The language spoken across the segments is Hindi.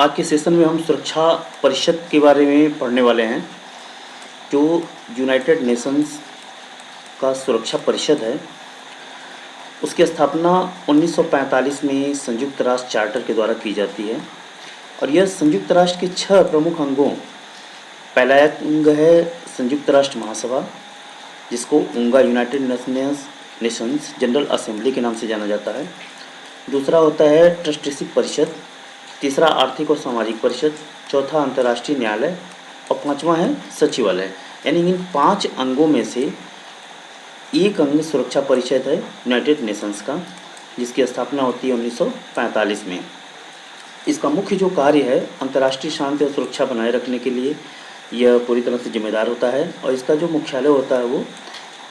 आज के सेशन में हम सुरक्षा परिषद के बारे में पढ़ने वाले हैं। जो यूनाइटेड नेशंस का सुरक्षा परिषद है, उसकी स्थापना 1945 में संयुक्त राष्ट्र चार्टर के द्वारा की जाती है और यह संयुक्त राष्ट्र के 6 प्रमुख अंगों, पहला अंग है संयुक्त राष्ट्र महासभा, जिसको उंगा यूनाइटेड नेशंस जनरल असेंबली के नाम से जाना जाता है। दूसरा होता है ट्रस्टीशिप परिषद, तीसरा आर्थिक और सामाजिक परिषद, चौथा अंतर्राष्ट्रीय न्यायालय और पांचवा है सचिवालय। यानी इन 5 अंगों में से एक अंग सुरक्षा परिषद है यूनाइटेड नेशंस का, जिसकी स्थापना होती है 1945 में। इसका मुख्य जो कार्य है अंतर्राष्ट्रीय शांति और सुरक्षा बनाए रखने के लिए यह पूरी तरह से जिम्मेदार होता है और इसका जो मुख्यालय होता है वो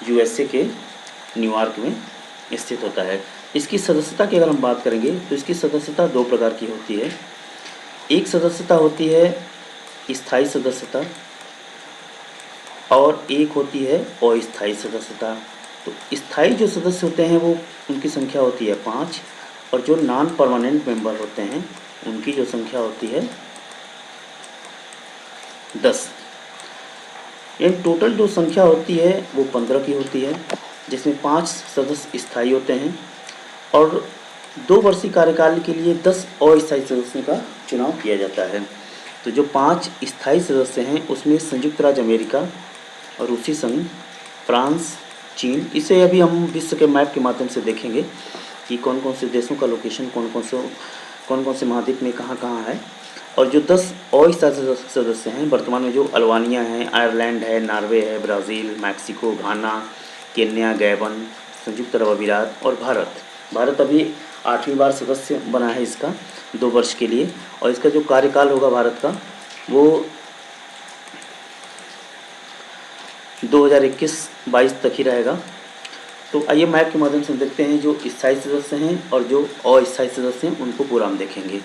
यूएसए के न्यूयॉर्क में स्थित होता है। इसकी सदस्यता की अगर हम बात करेंगे तो इसकी सदस्यता 2 प्रकार की होती है। एक सदस्यता होती है स्थायी सदस्यता और एक होती है अस्थायी सदस्यता। तो स्थायी जो सदस्य होते हैं वो उनकी संख्या होती है 5 और जो नॉन परमानेंट मेंबर होते हैं उनकी जो संख्या होती है 10। इन टोटल जो संख्या होती है वो 15 की होती है, जिसमें 5 सदस्य स्थायी होते हैं और 2 वर्षीय कार्यकाल के लिए 10 अस्थायी सदस्यों का चुनाव किया जाता है। तो जो 5 स्थायी सदस्य हैं उसमें संयुक्त राज्य अमेरिका, रूसी संघ, फ्रांस, चीन। इसे अभी हम विश्व के मैप के माध्यम से देखेंगे कि कौन कौन से देशों का लोकेशन कौन कौन से महाद्वीप में कहाँ कहाँ है। और जो 10 अस्थायी सदस्य हैं वर्तमान में जो अल्बानिया है, आयरलैंड है, नॉर्वे है, ब्राज़ील, मैक्सिको, घाना, केन्या, गैबन, संयुक्त अरब अमीरात और भारत अभी 8वीं बार सदस्य बना है इसका 2 वर्ष के लिए। और इसका जो कार्यकाल होगा भारत का वो 2021-22 तक ही रहेगा। तो आइए मैप के माध्यम से देखते हैं जो स्थायी सदस्य हैं और जो अस्थायी सदस्य हैं उनको पूरा हम देखेंगे।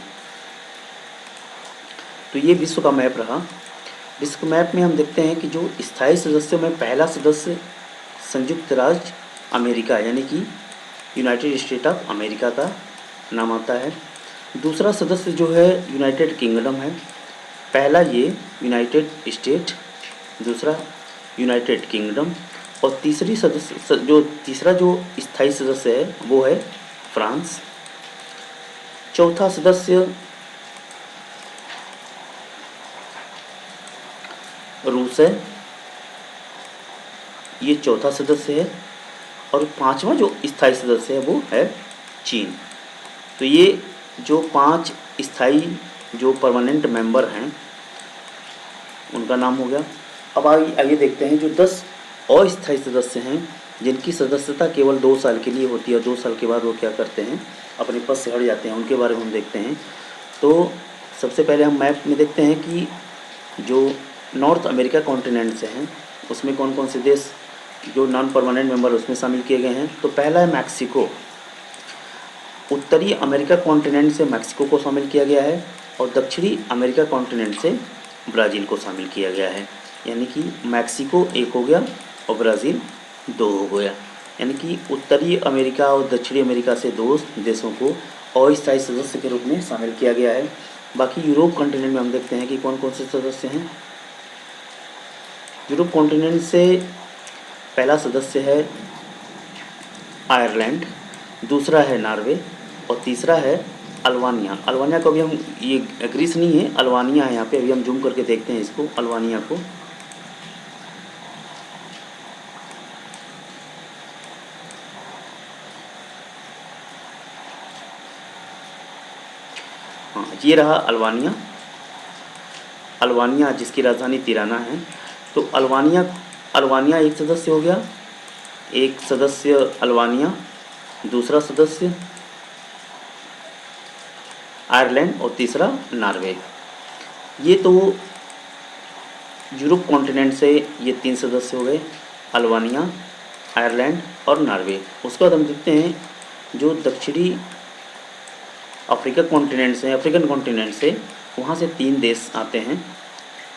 तो ये विश्व का मैप रहा। विश्व के मैप में हम देखते हैं कि जो स्थायी सदस्यों में पहला सदस्य संयुक्त राज्य अमेरिका यानी कि यूनाइटेड स्टेट ऑफ अमेरिका का नाम आता है। दूसरा सदस्य जो है यूनाइटेड किंगडम है। पहला ये यूनाइटेड स्टेट, दूसरा यूनाइटेड किंगडम और तीसरा जो स्थायी सदस्य है वो है फ्रांस। चौथा सदस्य रूस है, ये चौथा सदस्य है। और 5वां जो स्थायी सदस्य है वो है चीन। तो ये जो 5 स्थायी जो परमानेंट मेंबर हैं उनका नाम हो गया। अब आइए देखते हैं जो 10 अस्थायी सदस्य हैं जिनकी सदस्यता केवल 2 साल के लिए होती है। 2 साल के बाद वो क्या करते हैं, अपने पद से हट जाते हैं, उनके बारे में हम देखते हैं। तो सबसे पहले हम मैप में देखते हैं कि जो नॉर्थ अमेरिका कॉन्टिनेंट से हैं उसमें कौन कौन से देश जो नॉन परमानेंट मेंबर उसमें शामिल किए गए हैं। तो पहला है मैक्सिको। उत्तरी अमेरिका कॉन्टिनेंट से मैक्सिको को शामिल किया गया है और दक्षिणी अमेरिका कॉन्टिनेंट से ब्राज़ील को शामिल किया गया है। यानी कि मैक्सिको 1 हो गया और ब्राज़ील 2 हो गया। यानी कि उत्तरी अमेरिका और दक्षिणी अमेरिका से 2 देशों को अस्थायी सदस्य के रूप में शामिल किया गया है। बाकी यूरोप कॉन्टिनेंट में हम देखते हैं कि कौन कौन से सदस्य हैं। यूरोप कॉन्टिनेंट से पहला सदस्य है आयरलैंड, दूसरा है नॉर्वे और तीसरा है अल्बानिया। अल्बानिया को अभी हम, ये ग्रीस नहीं है, अल्बानिया है यहाँ पे। अभी हम जूम करके देखते हैं इसको, अल्बानिया को। हाँ, ये रहा अल्बानिया। अल्बानिया जिसकी राजधानी तिराना है। तो अल्बानिया एक सदस्य हो गया। एक सदस्य अल्बानिया, दूसरा सदस्य आयरलैंड और तीसरा नॉर्वे। ये तो यूरोप कॉन्टिनेंट से ये 3 सदस्य हो गए, अल्बानिया, आयरलैंड और नॉर्वे। उसके बाद हम देखते हैं जो दक्षिणी अफ्रीकन कॉन्टिनेंट से वहाँ से 3 देश आते हैं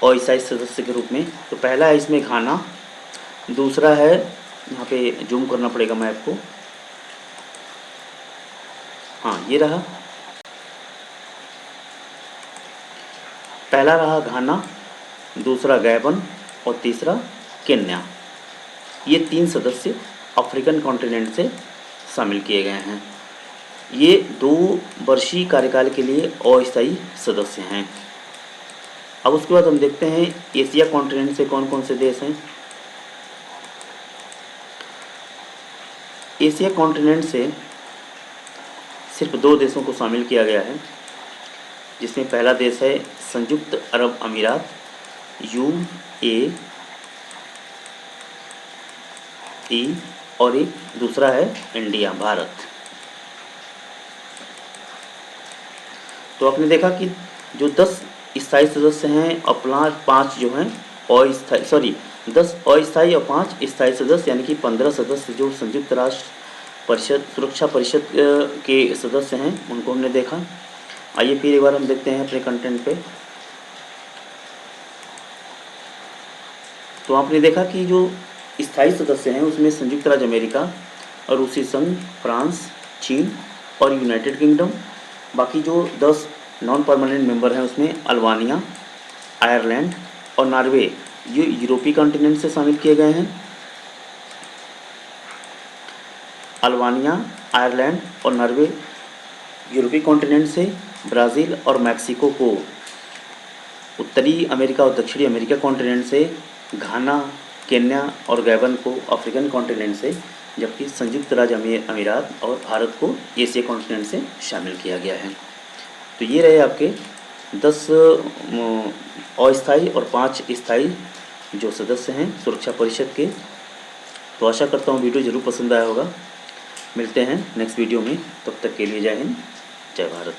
अस्थायी सदस्य के रूप में। तो पहला है इसमें घाना, दूसरा है, यहाँ पे जूम करना पड़ेगा मैप को, हाँ ये रहा, पहला रहा घाना, दूसरा गैबन और तीसरा केन्या। ये 3 सदस्य अफ्रीकन कॉन्टिनेंट से शामिल किए गए हैं। ये 2 वर्षीय कार्यकाल के लिए अस्थायी सदस्य हैं। अब उसके बाद हम देखते हैं एशिया कॉन्टिनेंट से कौन कौन से देश हैं। एशिया कॉन्टिनेंट से सिर्फ 2 देशों को शामिल किया गया है, जिसमें पहला देश है संयुक्त अरब अमीरात UAE और एक दूसरा है इंडिया, भारत। तो आपने देखा कि जो 10 स्थायी सदस्य हैं और 5 जो हैं अस्थायी, 10 अस्थायी और 5 स्थायी सदस्य, यानी कि 15 सदस्य जो संयुक्त राष्ट्र परिषद सुरक्षा परिषद के सदस्य हैं, उनको हमने देखा। आइए फिर एक बार हम देखते हैं अपने कंटेंट पे। तो आपने देखा कि जो स्थायी सदस्य हैं उसमें संयुक्त राज्य अमेरिका और रूसी संघ, फ्रांस, चीन और यूनाइटेड किंगडम। बाकी जो 10 नॉन परमानेंट मेंबर हैं उसमें अल्बानिया, आयरलैंड और नॉर्वे ये यूरोपीय कॉन्टिनेंट से शामिल किए गए हैं। अल्बानिया, आयरलैंड और नॉर्वे यूरोपीय कॉन्टिनेंट से, ब्राज़ील और मैक्सिको को उत्तरी अमेरिका और दक्षिणी अमेरिका कॉन्टिनेंट से, घाना, केन्या और गैबन को अफ्रीकन कॉन्टिनेंट से, जबकि संयुक्त राज्य अमीरात और भारत को एशिया कॉन्टिनेंट से शामिल किया गया है। तो ये रहे आपके 10 अस्थायी और 5 स्थायी जो सदस्य हैं सुरक्षा परिषद के। तो आशा करता हूँ वीडियो ज़रूर पसंद आया होगा। मिलते हैं नेक्स्ट वीडियो में, तब तक के लिए जय हिंद, जय भारत।